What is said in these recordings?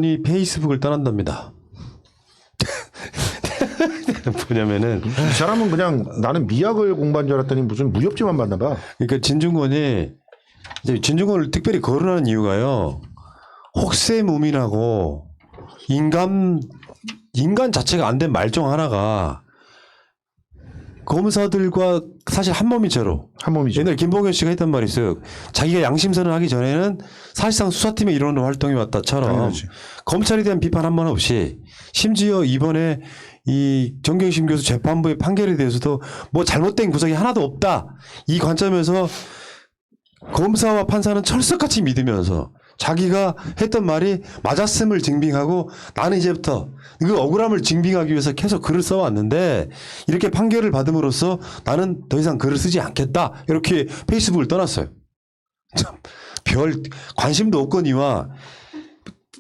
이 페이스북을 떠난답니다. 뭐냐면은 이 사람은 그냥 나는 미학을 공부한 줄 알았더니 무슨 무협지만 봤나 봐. 그러니까 진중권이 이제 진중권을 특별히 거론하는 이유가요. 혹세무민하고 인간 자체가 안 된 말종 하나가 검사들과 사실 한 몸이처럼 한 몸이죠. 옛날 김봉현 씨가 했던 말이 있어요. 자기가 양심선을 하기 전에는 사실상 수사팀에 이루는 활동이 왔다처럼 당연하지. 검찰에 대한 비판 한 번 없이 심지어 이번에 이 정경심 교수 재판부의 판결에 대해서도 뭐 잘못된 구석이 하나도 없다. 이 관점에서 검사와 판사는 철석같이 믿으면서 자기가 했던 말이 맞았음을 증빙하고 나는 이제부터 그 억울함을 증빙하기 위해서 계속 글을 써왔는데 이렇게 판결을 받음으로써 나는 더 이상 글을 쓰지 않겠다. 이렇게 페이스북을 떠났어요. 참, 별 관심도 없거니와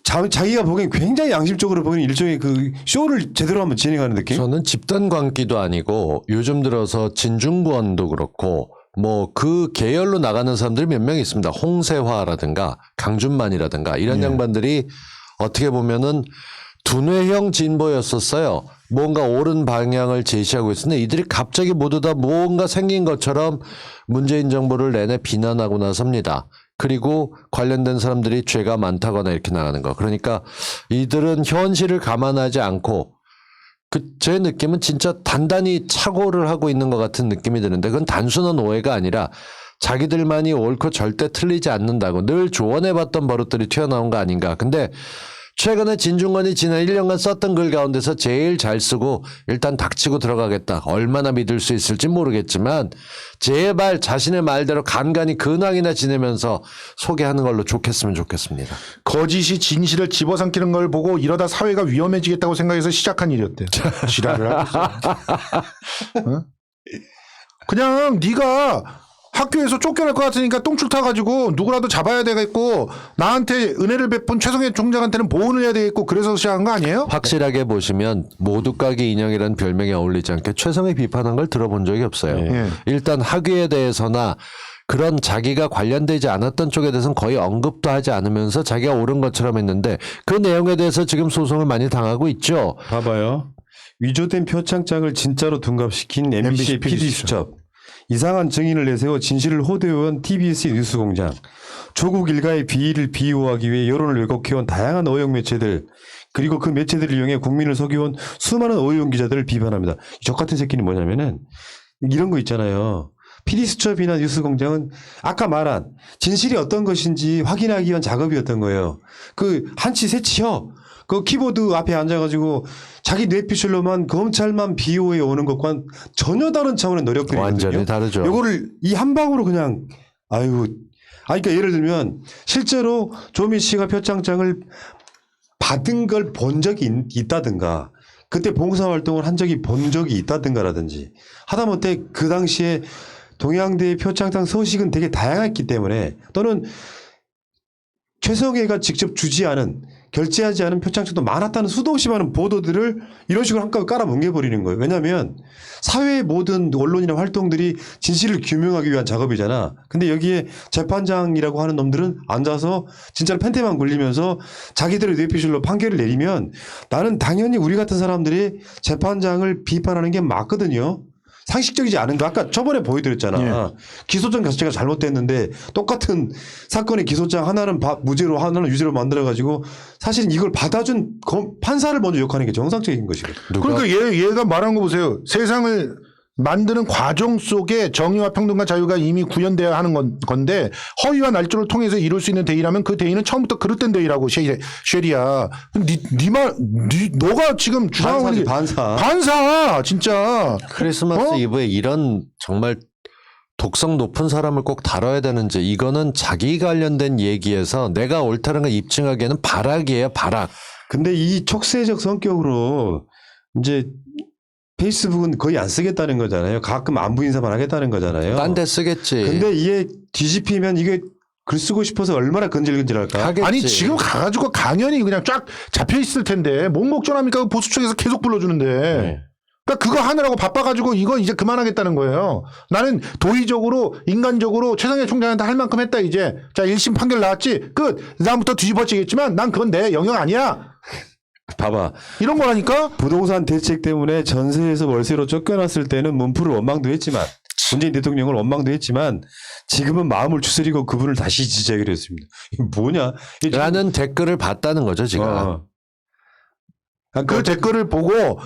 자기가 보기엔 굉장히 양심적으로 보이는 일종의 그 쇼를 제대로 한번 진행하는 느낌? 저는 집단 관기도 아니고 요즘 들어서 진중권도 그렇고 뭐 그 계열로 나가는 사람들이 몇 명 있습니다. 홍세화라든가 강준만이라든가 이런 양반들이 어떻게 보면은 두뇌형 진보였었어요. 뭔가 옳은 방향을 제시하고 있었는데 이들이 갑자기 모두 다 뭔가 생긴 것처럼 문재인 정부를 내내 비난하고 나섭니다. 그리고 관련된 사람들이 죄가 많다거나 이렇게 나가는 거. 그러니까 이들은 현실을 감안하지 않고 제 느낌은 진짜 단단히 착오를 하고 있는 것 같은 느낌이 드는데 그건 단순한 오해가 아니라 자기들만이 옳고 절대 틀리지 않는다고 늘 조언해봤던 버릇들이 튀어나온 거 아닌가. 근데 최근에 진중권이 지난 1년간 썼던 글 가운데서 제일 잘 쓰고 일단 닥치고 들어가겠다. 얼마나 믿을 수 있을지 모르겠지만 제발 자신의 말대로 간간히 근황이나 지내면서 소개하는 걸로 좋겠으면 좋겠습니다. 거짓이 진실을 집어삼키는 걸 보고 이러다 사회가 위험해지겠다고 생각해서 시작한 일이었대요. 지랄을 하고 있어. 어? 그냥 네가 학교에서 쫓겨날 것 같으니까 똥줄 타가지고 누구라도 잡아야 되겠고 나한테 은혜를 베푼 최성해 총장한테는 보훈을 해야 되겠고 그래서 시작한 거 아니에요? 확실하게 보시면 모두가게 인형이라는 별명에 어울리지 않게 최성의 비판한 걸 들어본 적이 없어요. 네. 일단 학위에 대해서나 그런 자기가 관련되지 않았던 쪽에 대해서는 거의 언급도 하지 않으면서 자기가 옳은 것처럼 했는데 그 내용에 대해서 지금 소송을 많이 당하고 있죠. 봐봐요. 위조된 표창장을 진짜로 둔갑시킨 MBC의 PD 수첩. 이상한 증인을 내세워 진실을 호도해온 TBS의 뉴스공장. 조국 일가의 비위를 비호하기 위해 여론을 왜곡해온 다양한 어용 매체들. 그리고 그 매체들을 이용해 국민을 속여온 수많은 어용 기자들을 비판합니다. 저 같은 새끼는 뭐냐면은 이런 거 있잖아요. PD수첩이나 뉴스공장은 아까 말한 진실이 어떤 것인지 확인하기 위한 작업이었던 거예요. 그 한치 세치혀 그 키보드 앞에 앉아가지고 자기 뇌피셜로만 검찰만 비호해 오는 것과는 전혀 다른 차원의 노력들이거든요. 완전히 다르죠. 요거를 이 한 방으로 그냥 그러니까 예를 들면 실제로 조미 씨가 표창장을 받은 걸 본 적이 있다든가 그때 봉사활동을 한 적이 본 적이 있다든가라든지 하다못해 그 당시에 동양대의 표창장 서식은 되게 다양했기 때문에 또는 최성해가 직접 주지 않은 결제하지 않은 표창장도 많았다는 수도 없이 많은 보도들을 이런 식으로 한꺼번에 깔아뭉개버리는 거예요. 왜냐하면 사회의 모든 언론이나 활동들이 진실을 규명하기 위한 작업이잖아. 근데 여기에 재판장이라고 하는 놈들은 앉아서 진짜로 펜테만 굴리면서 자기들의 뇌피셜로 판결을 내리면 나는 당연히 우리 같은 사람들이 재판장을 비판하는 게 맞거든요. 상식적이지 않은 거 아까 저번에 보여드렸잖아. 예. 기소장 자체가 잘못됐는데 똑같은 사건의 기소장 하나는 무죄로 하나는 유죄로 만들어가지고 사실은 이걸 받아준 판사를 먼저 욕하는 게 정상적인 것이거든. 그러니까 얘가 말한 거 보세요. 세상을 만드는 과정 속에 정의와 평등과 자유가 이미 구현되어야 하는 건데 허위와 날조를 통해서 이룰 수 있는 대의라면 그 대의는 처음부터 그릇된 대의라고 쉐리야. 너가 지금 주장하고 있는 게 반사 진짜. 크리스마스 이브에 이런 정말 독성 높은 사람을 꼭 다뤄야 되는지 이거는 자기 관련된 얘기에서 내가 옳다는 걸 입증하기에는 발악이에요. 발악. 근데 이 촉세적 성격으로 이제 페이스북은 거의 안 쓰겠다는 거잖아요. 가끔 안부 인사만 하겠다는 거잖아요. 딴 데 쓰겠지. 근데 이게 뒤집히면 이게 글 쓰고 싶어서 얼마나 건질건질할까. 하겠지. 아니 지금 가가지고 강연이 그냥 쫙 잡혀 있을 텐데 뭔 걱정합니까? 보수 측에서 계속 불러주는데. 네. 그러니까 그거 하느라고 바빠가지고 이거 이제 그만하겠다는 거예요. 나는 도의적으로 인간적으로 최상해 총장한테 할 만큼 했다 이제. 자 1심 판결 나왔지. 끝. 다음부터 뒤집어지겠지만 난 그건 내 영역 아니야. 봐봐. 이런 거라니까. 부동산 대책 때문에 전세에서 월세로 쫓겨났을 때는 문프를 원망도 했지만 문재인 대통령을 원망도 했지만 지금은 마음을 추스리고 그분을 다시 지지하기로 했습니다. 이게 뭐냐? 이게 지금- 라는 댓글을 봤다는 거죠, 지금. 그러니까 그 댓글을 보고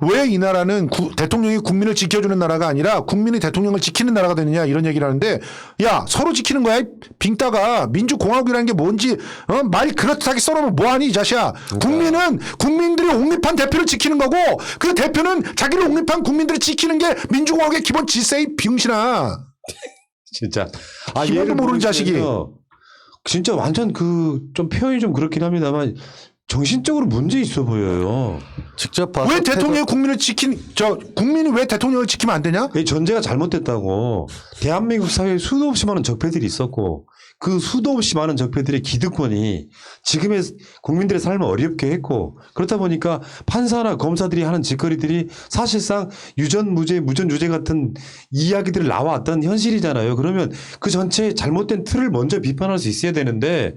왜 이 나라는 대통령이 국민을 지켜주는 나라가 아니라 국민이 대통령을 지키는 나라가 되느냐 이런 얘기를 하는데 야 서로 지키는 거야. 빙따가 민주공화국이라는 게 뭔지 말 그렇다게 써놓으면 뭐하니 이 자식아. 국민은 국민들이 옹립한 대표를 지키는 거고 그 대표는 자기를 옹립한 국민들을 지키는 게 민주공화국의 기본 질서의 병신아. 진짜 기본도 얘를 모르는 자식이. 보면서 진짜 완전 그 좀 표현이 좀 그렇긴 합니다만 정신적으로 문제 있어 보여요. 직접 봐서 왜 대통령이 국민을 국민이 왜 대통령을 지키면 안 되냐? 이 전제가 잘못됐다고. 대한민국 사회에 수도 없이 많은 적폐들이 있었고 그 수도 없이 많은 적폐들의 기득권이 지금의 국민들의 삶을 어렵게 했고 그렇다 보니까 판사나 검사들이 하는 짓거리들이 사실상 유전 무죄 무전 유죄 같은 이야기들을 나와왔던 현실이잖아요. 그러면 그 전체의 잘못된 틀을 먼저 비판할 수 있어야 되는데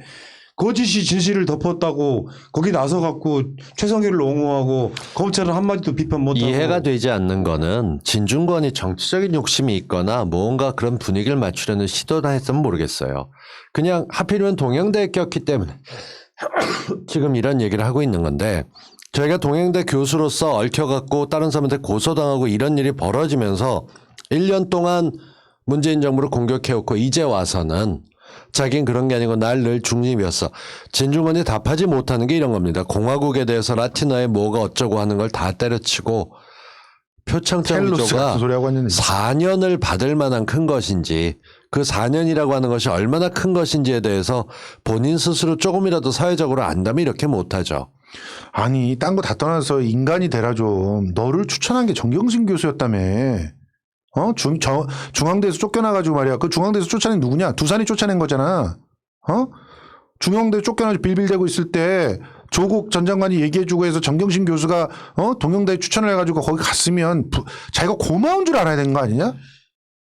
거짓이 진실을 덮었다고 거기 나서 갖고 최성희를 옹호하고 검찰은 한마디도 비판 못하고 이해가 되지 않는 거는 진중권이 정치적인 욕심이 있거나 뭔가 그런 분위기를 맞추려는 시도나 했으면 모르겠어요. 그냥 하필이면 동양대에 꼈기 때문에 지금 이런 얘기를 하고 있는 건데 저희가 동양대 교수로서 얽혀갖고 다른 사람한테 고소당하고 이런 일이 벌어지면서 1년 동안 문재인 정부를 공격해오고 이제 와서는 자긴 그런 게 아니고 날 늘 중립이었어. 진중권이 답하지 못하는 게 이런 겁니다. 공화국에 대해서 라틴어에 뭐가 어쩌고 하는 걸 다 때려치고 표창장 텔루스 위조가 같은 소리 하고 있는데. 4년을 받을 만한 큰 것인지 그 4년이라고 하는 것이 얼마나 큰 것인지에 대해서 본인 스스로 조금이라도 사회적으로 안다면 이렇게 못하죠. 아니 딴 거 다 떠나서 인간이 되라 좀. 너를 추천한 게 정경심 교수였다며. 중앙대에서 쫓겨나가지고 말이야. 그 중앙대에서 쫓아낸 누구냐? 두산이 쫓아낸 거잖아. 중앙대 쫓겨나서 빌빌대고 있을 때 조국 전 장관이 얘기해주고 해서 정경심 교수가 동영대에 추천을 해가지고 거기 갔으면 자기가 고마운 줄 알아야 되는 거 아니냐?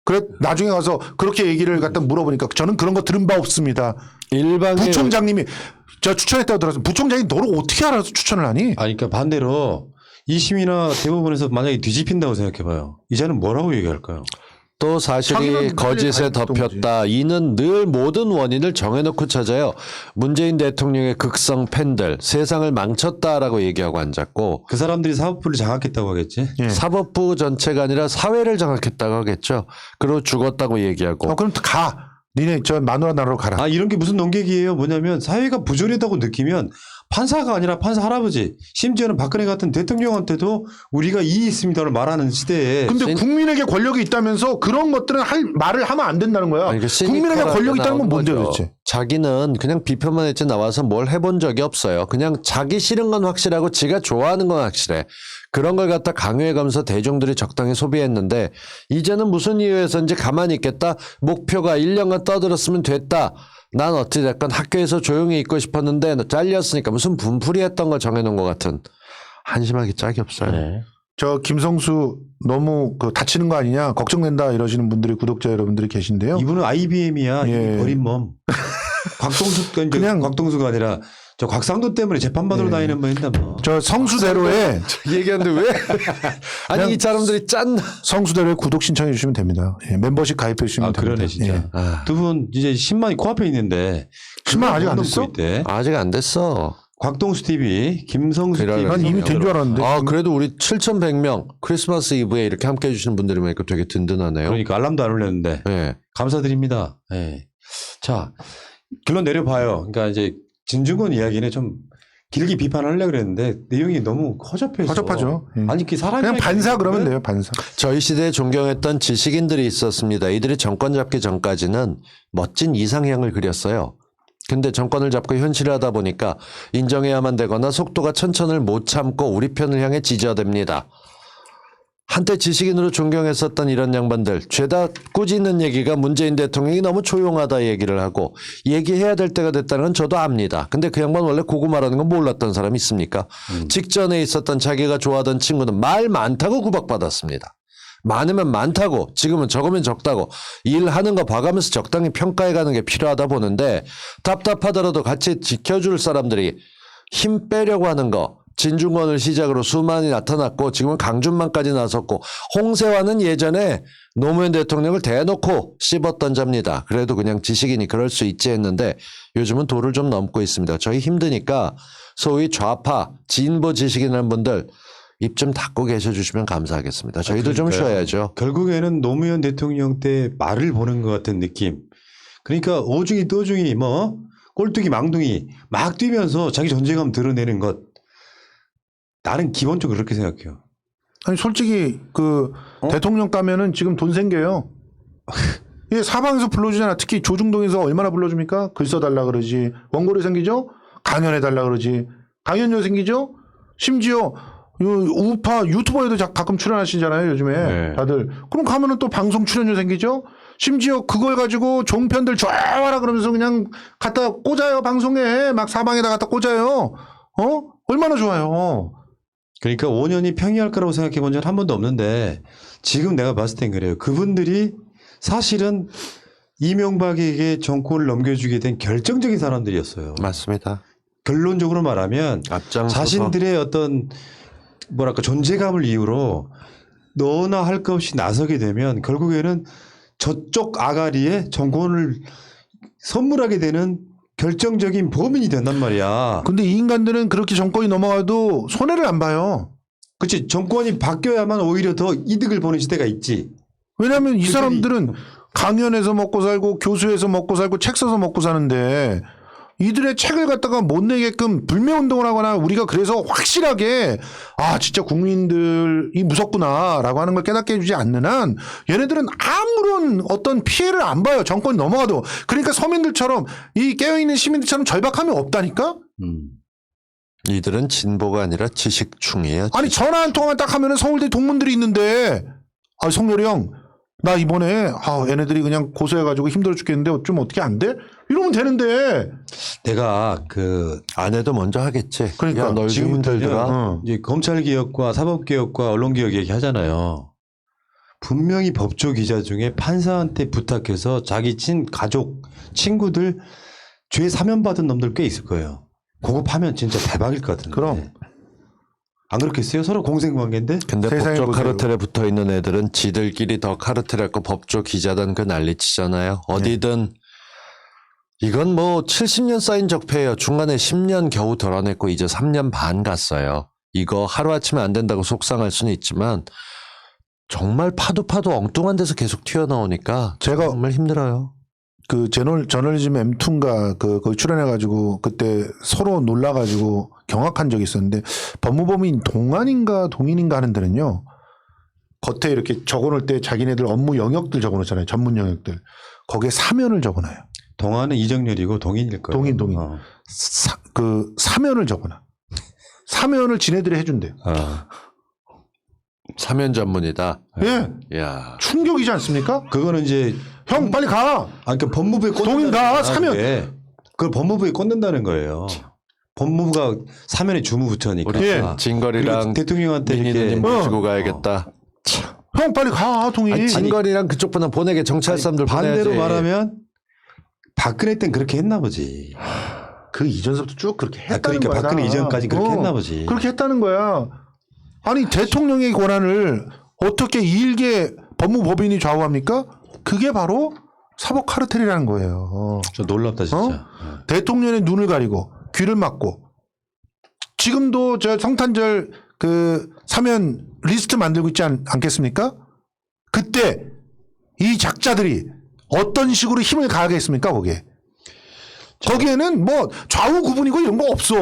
그래 나중에 가서 그렇게 얘기를 갖다 물어보니까 저는 그런 거 들은 바 없습니다. 일방의 부총장님이 저 추천했다고 들었어. 부총장이 너를 어떻게 알아서 추천을 하니? 아니 그러니까 반대로 2심이나 대법원에서 만약에 뒤집힌다고 생각해봐요. 이제는 뭐라고 얘기할까요? 또 사실이 자기는 거짓에 다 덮였다. 이는 늘 모든 원인을 정해놓고 찾아요. 문재인 대통령의 극성 팬들 세상을 망쳤다라고 얘기하고 앉았고 그 사람들이 사법부를 장악했다고 하겠지. 예. 사법부 전체가 아니라 사회를 장악했다고 하겠죠. 그리고 죽었다고 얘기하고 그럼 가. 니네 저 마누라 나라로 가라. 아 이런 게 무슨 논객이에요. 뭐냐면 사회가 부조리하다고 느끼면 판사가 아니라 판사 할아버지 심지어는 박근혜 같은 대통령한테도 우리가 이의 있습니다를 말하는 시대에 근데 국민에게 권력이 있다면서 그런 것들은 말을 하면 안 된다는 거야. 아니, 그 국민에게 시니컬하게 권력이 있다는 건 나오는 뭔데 거죠. 도대체? 자기는 그냥 비판만 했지 나와서 뭘 해본 적이 없어요. 그냥 자기 싫은 건 확실하고 지가 좋아하는 건 확실해. 그런 걸 갖다 강요해가면서 대중들이 적당히 소비했는데 이제는 무슨 이유에서인지 가만히 있겠다. 목표가 1년간 떠들었으면 됐다. 난 어찌됐건 학교에서 조용히 있고 싶었는데 잘렸으니까 무슨 분풀이 했던 걸 정해놓은 것 같은 한심하기 짝이 없어요. 네. 저 김성수 너무 다치는 거 아니냐 걱정된다 이러시는 분들이 구독자 여러분들이 계신데요. 이분은 IBM이야. 예. 버린 몸. 곽동수가 이제 그냥- 곽동수가 아니라 저 곽상도 때문에 재판받으러 예. 다니는 분인데 뭐. 저 성수대로에 얘기하는데 왜? 아니 이 사람들이 짠. 성수대로에 구독 신청해 주시면 됩니다. 예, 멤버십 가입해 주시면 아 됩니다. 그러네 진짜. 예. 아, 두 분 이제 10만이 코앞에 있는데 10만 아직 안 넘고 됐어? 있대. 아직 안 됐어. 곽동수 TV, 김성수 그래요. TV. 난 이미 된 줄 알았는데. 아 그래도 우리 7,100명 크리스마스 이브에 이렇게 함께 해주시는 분들이 많으니까 되게 든든하네요. 그러니까 알람도 안 울렸는데 네. 감사드립니다. 예. 자 결론 내려봐요. 그러니까 이제 진중권 이야기는 좀 길게 비판하려고 그랬는데 내용이 너무 허접해서. 허접하죠. 예. 아니 그 사람이 그냥 반사 그러면 돼요. 반사. 저희 시대에 존경했던 지식인들이 있었습니다. 이들이 정권 잡기 전까지는 멋진 이상향을 그렸어요. 근데 정권을 잡고 현실을 하다 보니까 인정해야만 되거나 속도가 천천을 못 참고 우리 편을 향해 지저댑니다. 한때 지식인으로 존경했었던 이런 양반들 죄다 꾸짖는 얘기가 문재인 대통령이 너무 조용하다 얘기를 하고 얘기해야 될 때가 됐다는 건 저도 압니다. 근데 그 양반 원래 고구마라는 건 몰랐던 사람 있습니까? 직전에 있었던 자기가 좋아하던 친구는 말 많다고 구박받았습니다. 많으면 많다고 지금은 적으면 적다고 일하는 거 봐가면서 적당히 평가해가는 게 필요하다 보는데 답답하더라도 같이 지켜줄 사람들이 힘 빼려고 하는 거 진중권을 시작으로 수만이 나타났고 지금은 강준만까지 나섰고 홍세화는 예전에 노무현 대통령을 대놓고 씹었던 자입니다. 그래도 그냥 지식인이 그럴 수 있지 했는데 요즘은 도를 좀 넘고 있습니다. 저희 힘드니까 소위 좌파 진보 지식인이라는 분들 입 좀 닫고 계셔주시면 감사하겠습니다. 저희도 좀 쉬어야죠. 결국에는 노무현 대통령 때 말을 보는 것 같은 느낌. 그러니까 오중이 떠중이 뭐 꼴뚜기 망둥이 막 뛰면서 자기 존재감 드러내는 것. 나는 기본적으로 그렇게 생각해요. 아니 솔직히 그 대통령 가면은 지금 돈 생겨요. 예, 사방에서 불러주잖아. 특히 조중동에서 얼마나 불러줍니까? 글 써달라 그러지. 원고료 생기죠? 강연해달라 그러지. 강연료 생기죠? 심지어 우파 유튜버에도 가끔 출연하시잖아요. 요즘에 네. 다들. 그럼 가면은 또 방송 출연료 생기죠? 심지어 그걸 가지고 종편들 좋아라 그러면서 그냥 갖다 꽂아요. 방송에 막 사방에다 갖다 꽂아요. 얼마나 좋아요. 그러니까 5년이 평이할 거라고 생각해 본 적은 한 번도 없는데 지금 내가 봤을 땐 그래요. 그분들이 사실은 이명박에게 정권을 넘겨주게 된 결정적인 사람들이었어요. 맞습니다. 결론적으로 말하면 앞장서서 자신들의 어떤 뭐랄까 존재감을 이유로 너나 할 것 없이 나서게 되면 결국에는 저쪽 아가리에 정권을 선물하게 되는 결정적인 범인이 된단 말이야. 근데 이 인간들은 그렇게 정권이 넘어가도 손해를 안 봐요. 그렇지. 정권이 바뀌어야만 오히려 더 이득을 보는 시대가 있지. 왜냐하면 이 사람들은 강연에서 먹고 살고 교수에서 먹고 살고 책 써서 먹고 사는데 이들의 책을 갖다가 못 내게끔 불매운동을 하거나 우리가 그래서 확실하게 아 진짜 국민들이 무섭구나라고 하는 걸 깨닫게 해주지 않는 한 얘네들은 아무런 어떤 피해를 안 봐요. 정권이 넘어가도. 그러니까 서민들처럼 이 깨어있는 시민들처럼 절박함이 없다니까. 이들은 진보가 아니라 지식충이에요. 아니 전화 한 통화만 딱 하면은 서울대 동문들이 있는데 아 성렬이 형 나 이번에 얘네들이 그냥 고소해가지고 힘들어 죽겠는데 좀 어떻게 안 돼? 이러면 되는데 내가 그 아내도 먼저 하겠지. 그러니까 야, 너 요즘 힘들더라. 이제 검찰 개혁과 사법 개혁과 언론 개혁 얘기하잖아요. 분명히 법조 기자 중에 판사한테 부탁해서 자기 가족, 친구들 죄 사면 받은 놈들 꽤 있을 거예요. 그거 파면 진짜 대박일 것 같은데. 그럼. 안 그렇겠어요? 서로 공생관계인데? 근데 세상에 법조 보세요. 카르텔에 붙어 있는 애들은 지들끼리 더 카르텔했고 법조 기자단 그 난리치잖아요. 어디든 이건 뭐 70년 쌓인 적폐예요. 중간에 10년 겨우 덜어냈고 이제 3년 반 갔어요. 이거 하루아침에 안 된다고 속상할 수는 있지만 정말 파도 엉뚱한 데서 계속 튀어나오니까 제가 정말 힘들어요. 그 저널리즘 M2인가 거기 출연해가지고 그때 서로 놀라가지고 경악한 적이 있었는데 법무법인 동안인가 동인인가 하는 데는요 겉에 이렇게 적어놓을 때 자기네들 업무 영역들 적어놓잖아요. 전문 영역들 거기에 사면을 적어놔요. 동안은 이정렬이고 동인일 거예요. 동인. 그 사면을 적어놔. 사면을 지네들이 해준대. 사면 전문이다. 예. 야. 충격이지 않습니까? 그거는 이제 형 빨리 가. 그러니까 법무부에 동인 가 사면. 그걸 법무부에 꽂는다는 거예요. 법무부가 사면의 주무부처니까. 우리 예. 진거리랑 그리고 대통령한테 이렇게 민희는 모시고 가야겠다. 형 빨리 가 동인. 아니, 진거리랑 그쪽보다 보내게 경찰 사람들 반대로 보내야지. 말하면 박근혜 때는 그렇게 했나 보지. 그 이전서부터 쭉 그렇게 했다는 그러니까 거야. 박근혜 이전까지 그렇게 했나 보지. 그렇게 했다는 거야. 아니 대통령의 권한을 어떻게 일개 법무법인이 좌우합니까? 그게 바로 사법 카르텔이라는 거예요. 좀 놀랍다 진짜. 대통령의 눈을 가리고 귀를 막고 지금도 저 성탄절 그 사면 리스트 만들고 있지 않겠습니까? 그때 이 작자들이 어떤 식으로 힘을 가하겠습니까 거기에? 거기에는 뭐 좌우 구분이고 이런 거 없어.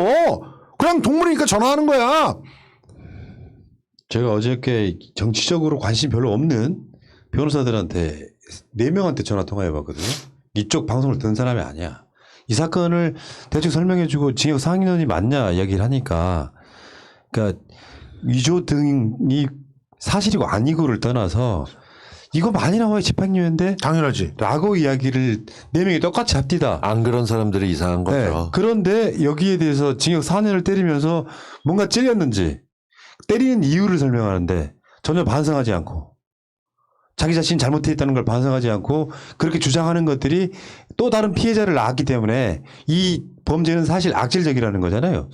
그냥 동물이니까 전화하는 거야. 제가 어저께 정치적으로 관심 별로 없는 변호사들한테 4명한테 전화 통화해봤거든요. 이쪽 방송을 듣는 사람이 아니야. 이 사건을 대충 설명해주고 징역 상인원이 맞냐 이야기를 하니까, 그러니까 위조 등이 사실이고 아니고를 떠나서 이거 많이 나와요 집행유예인데 당연하지. 라고 이야기를 4명이 똑같이 합디다. 안 그런 사람들이 이상한 네. 거죠. 그런데 여기에 대해서 징역 4년을 때리면서 뭔가 찔렸는지 때리는 이유를 설명하는데 전혀 반성하지 않고 자기 자신이 잘못했다는 걸 반성하지 않고 그렇게 주장하는 것들이 또 다른 피해자를 낳았기 때문에 이 범죄는 사실 악질적이라는 거잖아요.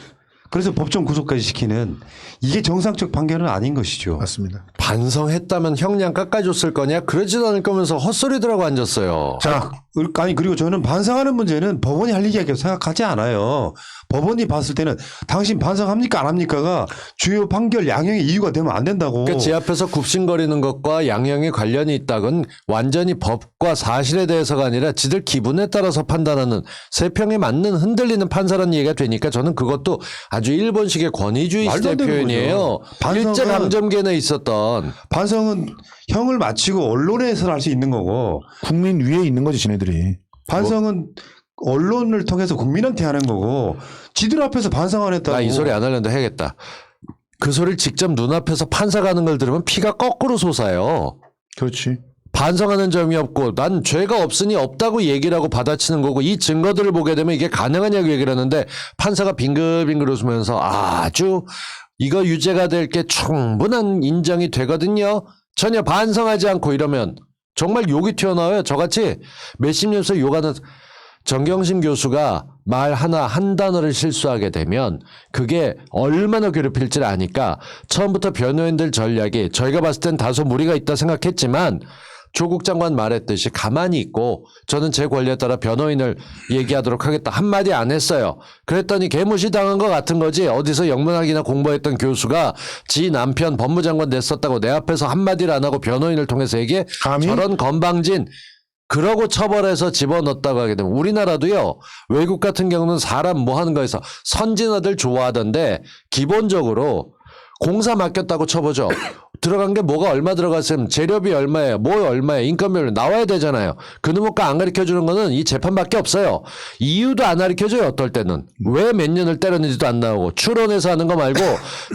그래서 법정 구속까지 시키는 이게 정상적 판결은 아닌 것이죠. 맞습니다. 반성했다면 형량 깎아줬을 거냐? 그러지도 않을 거면서 헛소리들하고 앉았어요. 자, 아니 그리고 저는 반성하는 문제는 법원이 할 일이라고 생각하지 않아요. 법원이 봤을 때는 당신 반성합니까 안 합니까가 주요 판결 양형의 이유가 되면 안 된다고. 그러니까 제 앞에서 굽신거리는 것과 양형이 관련이 있다건 완전히 법과 사실에 대해서가 아니라 지들 기분에 따라서 판단하는 세평에 맞는 흔들리는 판사라는 얘기가 되니까 저는 그것도 아주 일본식의 권위주의 말도 시대 안 되는 표현이에요. 거죠. 반성은- 일제강점기에 있었던 반성은 형을 마치고 언론에서 할 수 있는 거고 국민 위에 있는 거지 지네들이. 반성은 언론을 통해서 국민한테 하는 거고 지들 앞에서 반성 안 했다고. 나 이 소리 안 하려는데 해야겠다. 그 소리를 직접 눈앞에서 판사가 하는 걸 들으면 피가 거꾸로 솟아요. 그렇지. 반성하는 점이 없고 난 죄가 없으니 없다고 얘기를 하고 받아치는 거고 이 증거들을 보게 되면 이게 가능하냐고 얘기를 하는데 판사가 빙글빙글 웃으면서 아주 이거 유죄가 될 게 충분한 인정이 되거든요. 전혀 반성하지 않고 이러면 정말 욕이 튀어나와요. 저같이 몇십 년씩 욕하는 정경심 교수가 말 하나 한 단어를 실수하게 되면 그게 얼마나 괴롭힐지를 아니까 처음부터 변호인들 전략이 저희가 봤을 땐 다소 무리가 있다 생각했지만 조국 장관 말했듯이 가만히 있고 저는 제 권리에 따라 변호인을 얘기하도록 하겠다 한마디 안 했어요. 그랬더니 개무시 당한 것 같은 거지. 어디서 영문학이나 공부했던 교수가 지 남편 법무장관 냈었다고 내 앞에서 한마디를 안 하고 변호인을 통해서 얘기해. 감히? 저런 건방진 그러고 처벌해서 집어넣었다고 하게 되면 우리나라도요. 외국 같은 경우는 사람 뭐 하는 거에서 선진화들 좋아하던데 기본적으로 공사 맡겼다고 쳐보죠. 들어간 게 뭐가 얼마 들어갔으면 재료비 얼마예요. 뭐 얼마예요. 인건비 얼마 나와야 되잖아요. 그놈의 거 안 가르쳐주는 거는 이 재판밖에 없어요. 이유도 안 가르쳐줘요. 어떨 때는. 왜 몇 년을 때렸는지도 안 나오고 추론해서 하는 거 말고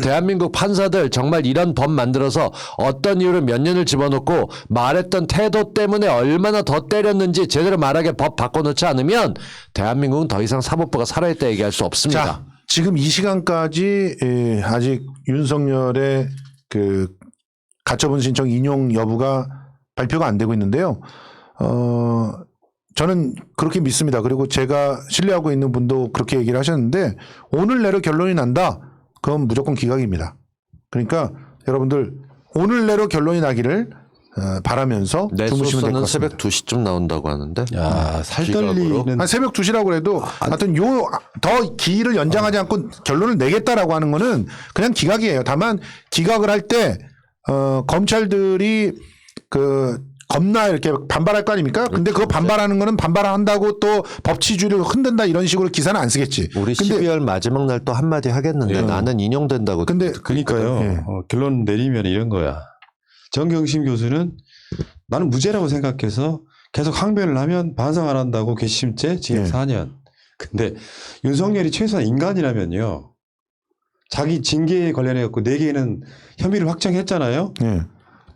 대한민국 판사들 정말 이런 법 만들어서 어떤 이유로 몇 년을 집어넣고 말했던 태도 때문에 얼마나 더 때렸는지 제대로 말하게 법 바꿔놓지 않으면 대한민국은 더 이상 사법부가 살아있다 얘기할 수 없습니다. 자, 지금 이 시간까지 아직 윤석열의 그 가처분 신청 인용 여부가 발표가 안 되고 있는데요. 저는 그렇게 믿습니다. 그리고 제가 신뢰하고 있는 분도 그렇게 얘기를 하셨는데 오늘 내로 결론이 난다. 그건 무조건 기각입니다. 그러니까 여러분들 오늘 내로 결론이 나기를 바라면서 내 주무시면 될 것 소스는 같습니다. 새벽 2시쯤 나온다고 하는데. 야, 살 기각으로? 떨리는 한 새벽 2시라고 해도 하여튼 더 기일을 연장하지 않고 결론을 내겠다라고 하는 거는 그냥 기각이에요. 다만 기각을 할 때 검찰들이 겁나 이렇게 반발할 거 아닙니까? 근데 그거 반발하는 거는 반발한다고 또 법치주의를 흔든다 이런 식으로 기사는 안 쓰겠지. 우리 근데 12월 마지막 날 또 한마디 하겠는데 나는 인용된다고. 근데 그러니까요. 예. 결론 내리면 이런 거야. 정경심 교수는 나는 무죄라고 생각해서 계속 항변을 하면 반성 안 한다고 괘씸죄 징역 예. 4년. 근데 윤석열이 최소한 인간이라면요. 자기 징계에 관련해 갖고 4개는 혐의를 확정했잖아요. 예.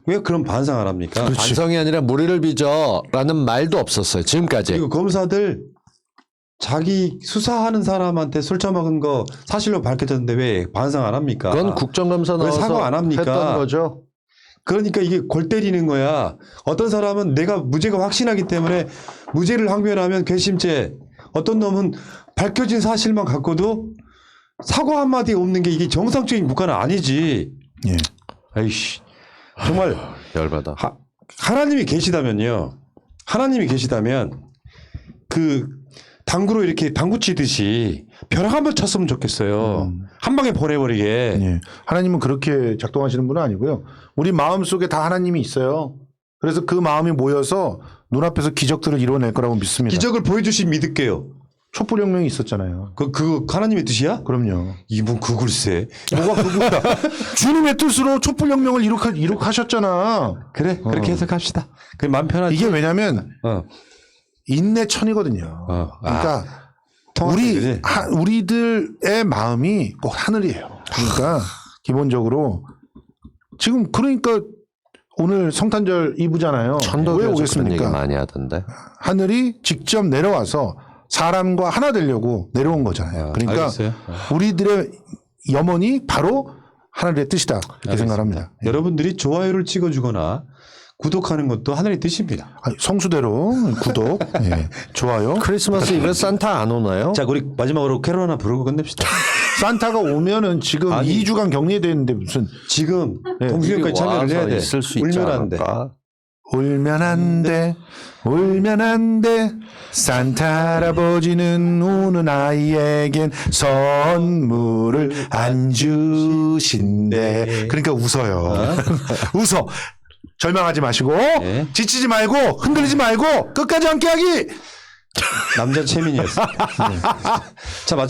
왜 그런 반성 안 합니까? 반성이 아니라 무리를 빚어라는 말도 없었어요. 지금까지. 그리고 검사들 자기 수사하는 사람한테 술 처먹은 거 사실로 밝혀졌는데 왜 반성 안 합니까? 그건 국정감사 왜 나와서 사과 안 합니까? 했던 거죠. 그러니까 이게 골 때리는 거야. 어떤 사람은 내가 무죄가 확신하기 때문에 무죄를 항변하면 괘씸죄. 어떤 놈은 밝혀진 사실만 갖고도 사과 한마디 없는 게 이게 정상적인 국가는 아니지. 예. 아이씨. 정말 열받아. 하나님이 계시다면요. 하나님이 계시다면 그 당구로 이렇게 당구 치듯이 벼락 한번 쳤으면 좋겠어요. 한 방에 보내버리게. 예. 하나님은 그렇게 작동하시는 분은 아니고요. 우리 마음 속에 다 하나님이 있어요. 그래서 그 마음이 모여서 눈앞에서 기적들을 이뤄낼 거라고 믿습니다. 기적을 보여주신 믿을게요. 촛불혁명이 있었잖아요. 그 하나님의 뜻이야? 그럼요. 이분 그 글쎄. 뭐가 그거야. 주님의 뜻으로 촛불혁명을 이룩하셨잖아. 그래 그렇게 해석합시다. 그게 마음 편하지. 이게 왜냐면 어. 인내천이거든요. 그러니까 통합되지. 우리들의 마음이 꼭 하늘이에요. 그러니까 기본적으로 지금 그러니까 오늘 성탄절 이브잖아요. 왜 천도교에서 그런 얘기 오겠습니까? 많이 하던데. 하늘이 직접 내려와서 사람과 하나 되려고 내려온 거잖아요. 그러니까 알겠어요. 우리들의 염원이 바로 하늘의 뜻이다 이렇게 생각합니다. 여러분들이 좋아요를 찍어주거나 구독하는 것도 하늘의 뜻입니다. 성수대로 구독, 예, 좋아요. 크리스마스 이브 산타 안 오나요? 자, 우리 마지막으로 캐롤 하나 부르고 끝냅시다. 산타가 오면은 지금 아니, 2주간 격리돼 있는데 무슨 지금 네. 동수교까지 참여를 해야 돼. 있을 수 있지 울면 안 돼. 않을까? 울면 안 돼, 울면 안 돼. 산타 할아버지는 우는 아이에겐 선물을 안 주신대. 그러니까 웃어요. 웃어. 절망하지 마시고 네. 지치지 말고 흔들리지 말고 끝까지 함께하기. 남자 최민이었습니다. 자,